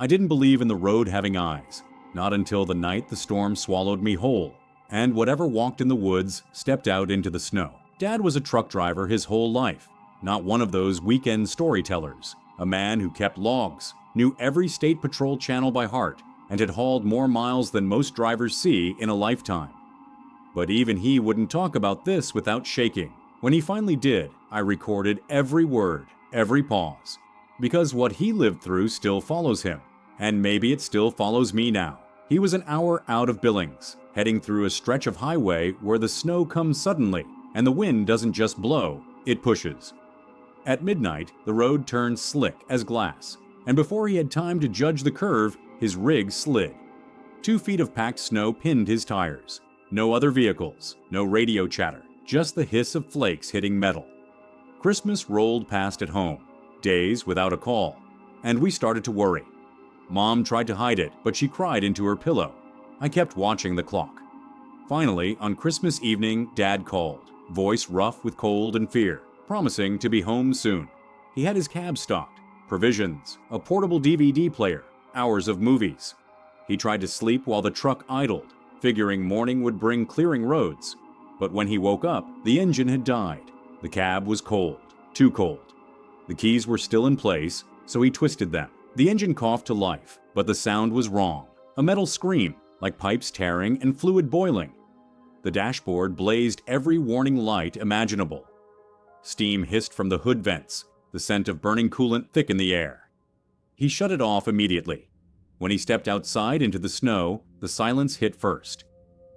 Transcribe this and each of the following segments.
I didn't believe in the road having eyes, not until the night the storm swallowed me whole, and whatever walked in the woods stepped out into the snow. Dad was a truck driver his whole life, not one of those weekend storytellers, a man who kept logs, knew every state patrol channel by heart, and had hauled more miles than most drivers see in a lifetime. But even he wouldn't talk about this without shaking. When he finally did, I recorded every word, every pause, because what he lived through still follows him, and maybe it still follows me now. He was an hour out of Billings, heading through a stretch of highway where the snow comes suddenly, and the wind doesn't just blow, it pushes. At midnight, the road turned slick as glass, and before he had time to judge the curve, his rig slid. 2 feet of packed snow pinned his tires. No other vehicles, no radio chatter, just the hiss of flakes hitting metal. Christmas rolled past at home, days without a call, and we started to worry. Mom tried to hide it, but she cried into her pillow. I kept watching the clock. Finally, on Christmas evening, Dad called, voice rough with cold and fear, promising to be home soon. He had his cab stocked, provisions, a portable DVD player, hours of movies. He tried to sleep while the truck idled, figuring morning would bring clearing roads. But when he woke up, the engine had died. The cab was cold, too cold. The keys were still in place, so he twisted them. The engine coughed to life, but the sound was wrong. A metal scream, like pipes tearing and fluid boiling. The dashboard blazed every warning light imaginable. Steam hissed from the hood vents, the scent of burning coolant thick in the air. He shut it off immediately. When he stepped outside into the snow, the silence hit first.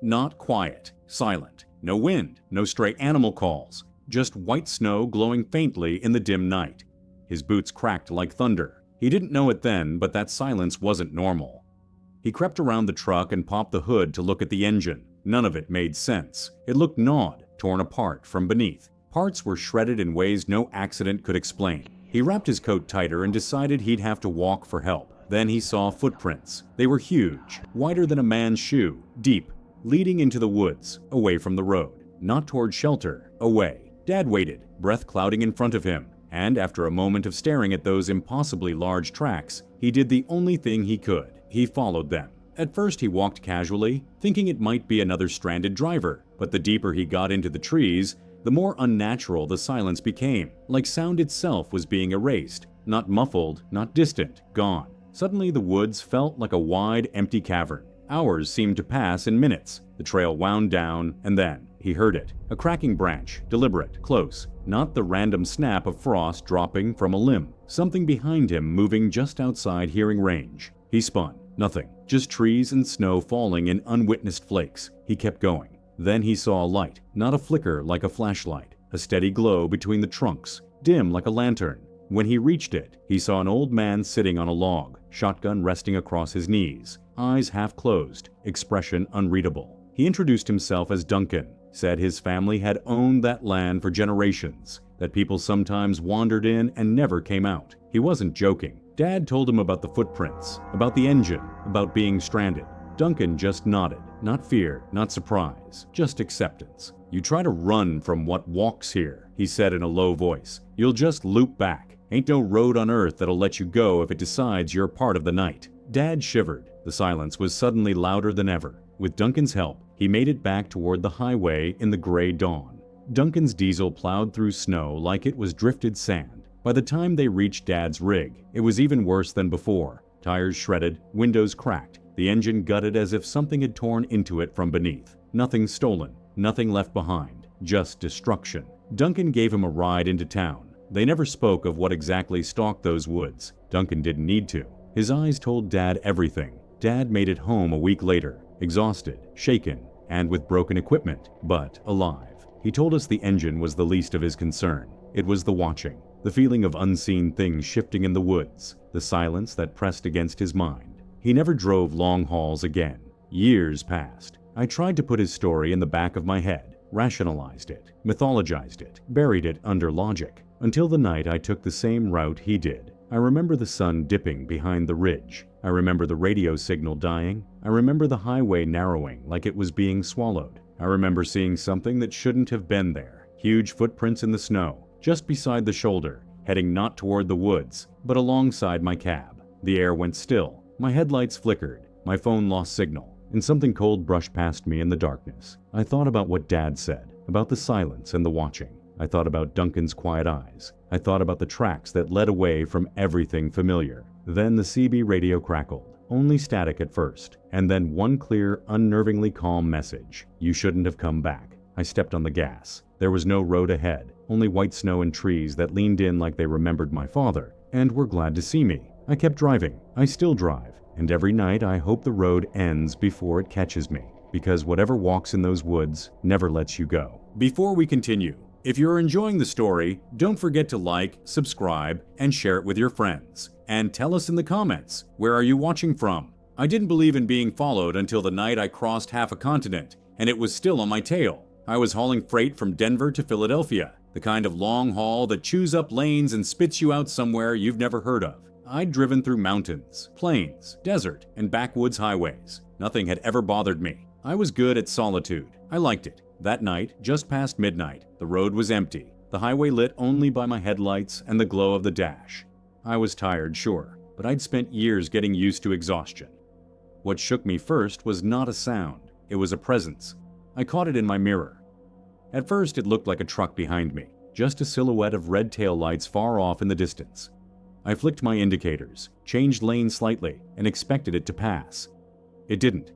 Not quiet, silent. No wind, no stray animal calls, just white snow glowing faintly in the dim night. His boots cracked like thunder. He didn't know it then, but that silence wasn't normal. He crept around the truck and popped the hood to look at the engine. None of it made sense. It looked gnawed, torn apart from beneath. Parts were shredded in ways no accident could explain. He wrapped his coat tighter and decided he'd have to walk for help. Then he saw footprints. They were huge, wider than a man's shoe, deep, leading into the woods, away from the road. Not toward shelter, away. Dad waited, breath clouding in front of him, and after a moment of staring at those impossibly large tracks, he did the only thing he could. He followed them. At first he walked casually, thinking it might be another stranded driver, but the deeper he got into the trees, the more unnatural the silence became, like sound itself was being erased, not muffled, not distant, gone. Suddenly the woods felt like a wide, empty cavern. Hours seemed to pass in minutes. The trail wound down, and then he heard it. A cracking branch, deliberate, close, not the random snap of frost dropping from a limb. Something behind him moving just outside hearing range. He spun. Nothing. Just trees and snow falling in unwitnessed flakes. He kept going. Then he saw a light, not a flicker like a flashlight. A steady glow between the trunks, dim like a lantern. When he reached it, he saw an old man sitting on a log, shotgun resting across his knees, eyes half closed, expression unreadable. He introduced himself as Duncan, said his family had owned that land for generations, that people sometimes wandered in and never came out. He wasn't joking. Dad told him about the footprints, about the engine, about being stranded. Duncan just nodded, not fear, not surprise, just acceptance. You try to run from what walks here, he said in a low voice. You'll just loop back. Ain't no road on earth that'll let you go if it decides you're part of the night. Dad shivered. The silence was suddenly louder than ever. With Duncan's help, he made it back toward the highway in the gray dawn. Duncan's diesel plowed through snow like it was drifted sand. By the time they reached Dad's rig, it was even worse than before. Tires shredded, windows cracked, the engine gutted as if something had torn into it from beneath. Nothing stolen, nothing left behind, just destruction. Duncan gave him a ride into town. They never spoke of what exactly stalked those woods. Duncan didn't need to. His eyes told Dad everything. Dad made it home a week later, exhausted, shaken, and with broken equipment, but alive. He told us the engine was the least of his concern. It was the watching, the feeling of unseen things shifting in the woods, the silence that pressed against his mind. He never drove long hauls again. Years passed. I tried to put his story in the back of my head, rationalized it, mythologized it, buried it under logic. Until the night I took the same route he did. I remember the sun dipping behind the ridge. I remember the radio signal dying. I remember the highway narrowing like it was being swallowed. I remember seeing something that shouldn't have been there. Huge footprints in the snow, just beside the shoulder, heading not toward the woods, but alongside my cab. The air went still. My headlights flickered. My phone lost signal, and something cold brushed past me in the darkness. I thought about what Dad said, about the silence and the watching. I thought about Duncan's quiet eyes. I thought about the tracks that led away from everything familiar. Then the CB radio crackled, only static at first, and then one clear, unnervingly calm message. You shouldn't have come back. I stepped on the gas. There was no road ahead, only white snow and trees that leaned in like they remembered my father, and were glad to see me. I kept driving. I still drive. And every night I hope the road ends before it catches me, because whatever walks in those woods never lets you go. Before we continue, if you're enjoying the story, don't forget to like, subscribe, and share it with your friends. And tell us in the comments, where are you watching from? I didn't believe in being followed until the night I crossed half a continent, and it was still on my tail. I was hauling freight from Denver to Philadelphia, the kind of long haul that chews up lanes and spits you out somewhere you've never heard of. I'd driven through mountains, plains, desert, and backwoods highways. Nothing had ever bothered me. I was good at solitude. I liked it. That night, just past midnight, the road was empty, the highway lit only by my headlights and the glow of the dash. I was tired, sure, but I'd spent years getting used to exhaustion. What shook me first was not a sound. It was a presence. I caught it in my mirror. At first, it looked like a truck behind me, just a silhouette of red taillights far off in the distance. I flicked my indicators, changed lanes slightly, and expected it to pass. It didn't.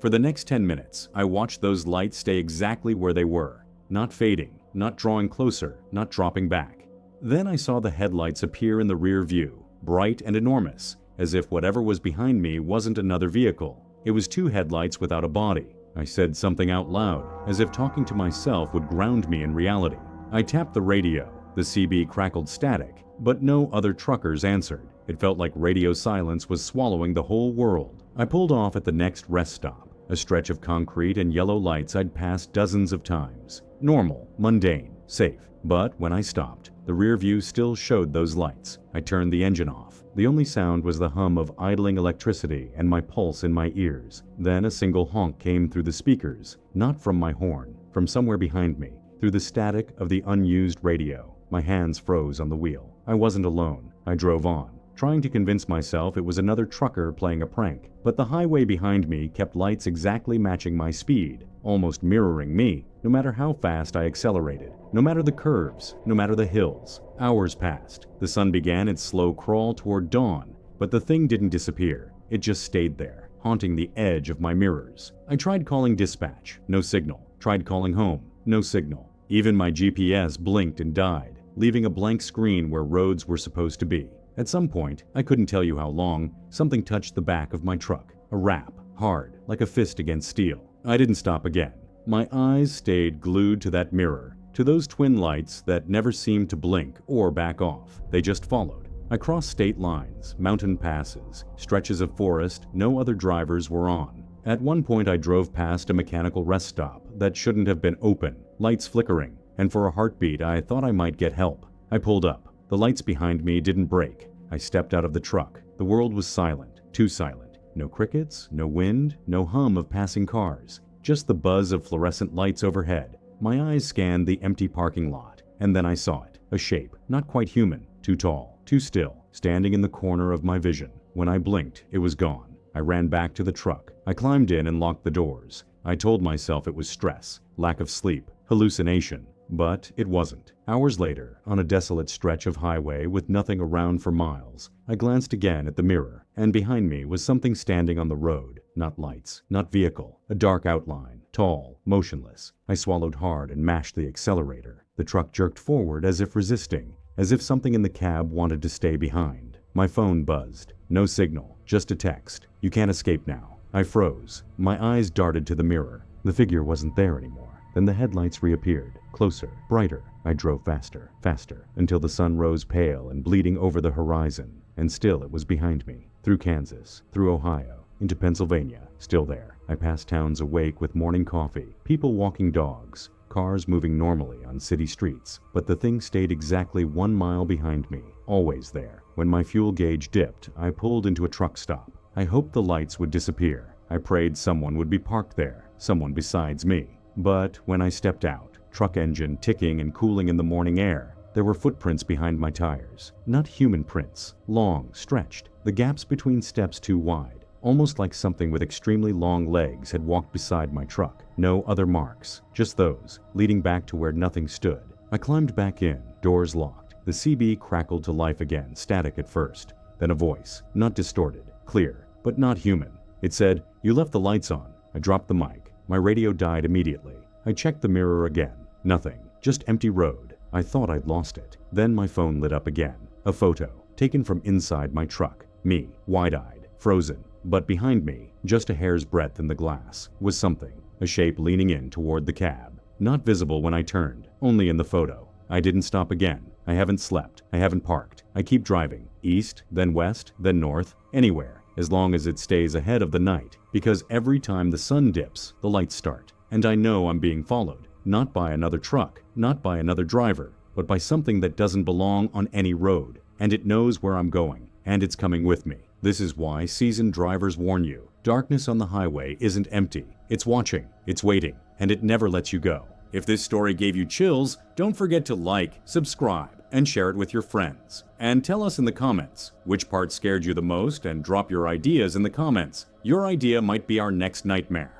For the next 10 minutes, I watched those lights stay exactly where they were, not fading, not drawing closer, not dropping back. Then I saw the headlights appear in the rear view, bright and enormous, as if whatever was behind me wasn't another vehicle. It was two headlights without a body. I said something out loud, as if talking to myself would ground me in reality. I tapped the radio. The CB crackled static, but no other truckers answered. It felt like radio silence was swallowing the whole world. I pulled off at the next rest stop, a stretch of concrete and yellow lights I'd passed dozens of times. Normal, mundane, safe. But when I stopped, the rear view still showed those lights. I turned the engine off. The only sound was the hum of idling electricity and my pulse in my ears. Then a single honk came through the speakers, not from my horn, from somewhere behind me, through the static of the unused radio. My hands froze on the wheel. I wasn't alone. I drove on, trying to convince myself it was another trucker playing a prank. But the highway behind me kept lights exactly matching my speed, almost mirroring me, no matter how fast I accelerated, no matter the curves, no matter the hills. Hours passed. The sun began its slow crawl toward dawn, but the thing didn't disappear. It just stayed there, haunting the edge of my mirrors. I tried calling dispatch, no signal. Tried calling home, no signal. Even my GPS blinked and died, leaving a blank screen where roads were supposed to be. At some point, I couldn't tell you how long, something touched the back of my truck. A rap, hard, like a fist against steel. I didn't stop again. My eyes stayed glued to that mirror, to those twin lights that never seemed to blink or back off. They just followed. I crossed state lines, mountain passes, stretches of forest no other drivers were on. At one point I drove past a mechanical rest stop that shouldn't have been open, lights flickering, and for a heartbeat I thought I might get help. I pulled up. The lights behind me didn't break. I stepped out of the truck. The world was silent, too silent. No crickets, no wind, no hum of passing cars, just the buzz of fluorescent lights overhead. My eyes scanned the empty parking lot, and then I saw it, a shape, not quite human, too tall, too still, standing in the corner of my vision. When I blinked, it was gone. I ran back to the truck. I climbed in and locked the doors. I told myself it was stress, lack of sleep, hallucination, but it wasn't. Hours later, on a desolate stretch of highway with nothing around for miles, I glanced again at the mirror, and behind me was something standing on the road. Not lights, not vehicle, a dark outline, tall, motionless. I swallowed hard and mashed the accelerator. The truck jerked forward as if resisting, as if something in the cab wanted to stay behind. My phone buzzed. No signal, just a text. You can't escape now. I froze. My eyes darted to the mirror. The figure wasn't there anymore. Then the headlights reappeared, closer, brighter. I drove faster, faster, until the sun rose pale and bleeding over the horizon, and still it was behind me. Through Kansas, through Ohio, into Pennsylvania, still there. I passed towns awake with morning coffee, people walking dogs, cars moving normally on city streets. But the thing stayed exactly 1 mile behind me, always there. When my fuel gauge dipped, I pulled into a truck stop. I hoped the lights would disappear. I prayed someone would be parked there, someone besides me. But when I stepped out, truck engine ticking and cooling in the morning air, There were footprints behind my tires. Not human prints. Long, stretched. The gaps between steps too wide. Almost like something with extremely long legs had walked beside my truck. No other marks. Just those, leading back to where nothing stood. I climbed back in, doors locked. The CB crackled to life again, static at first. Then a voice, not distorted, clear, but not human. It said, "You left the lights on." I dropped the mic. My radio died immediately. I checked the mirror again. Nothing. Just empty road. I thought I'd lost it. Then my phone lit up again. A photo, taken from inside my truck. Me, wide-eyed, frozen. But behind me, just a hair's breadth in the glass, was something. A shape leaning in toward the cab. Not visible when I turned, only in the photo. I didn't stop again. I haven't slept. I haven't parked. I keep driving. East, then west, then north. Anywhere, as long as it stays ahead of the night. Because every time the sun dips, the lights start. And I know I'm being followed. Not by another truck, not by another driver, but by something that doesn't belong on any road. And it knows where I'm going, and it's coming with me. This is why seasoned drivers warn you. Darkness on the highway isn't empty. It's watching, it's waiting, and it never lets you go. If this story gave you chills, don't forget to like, subscribe, and share it with your friends. And tell us in the comments which part scared you the most, and drop your ideas in the comments. Your idea might be our next nightmare.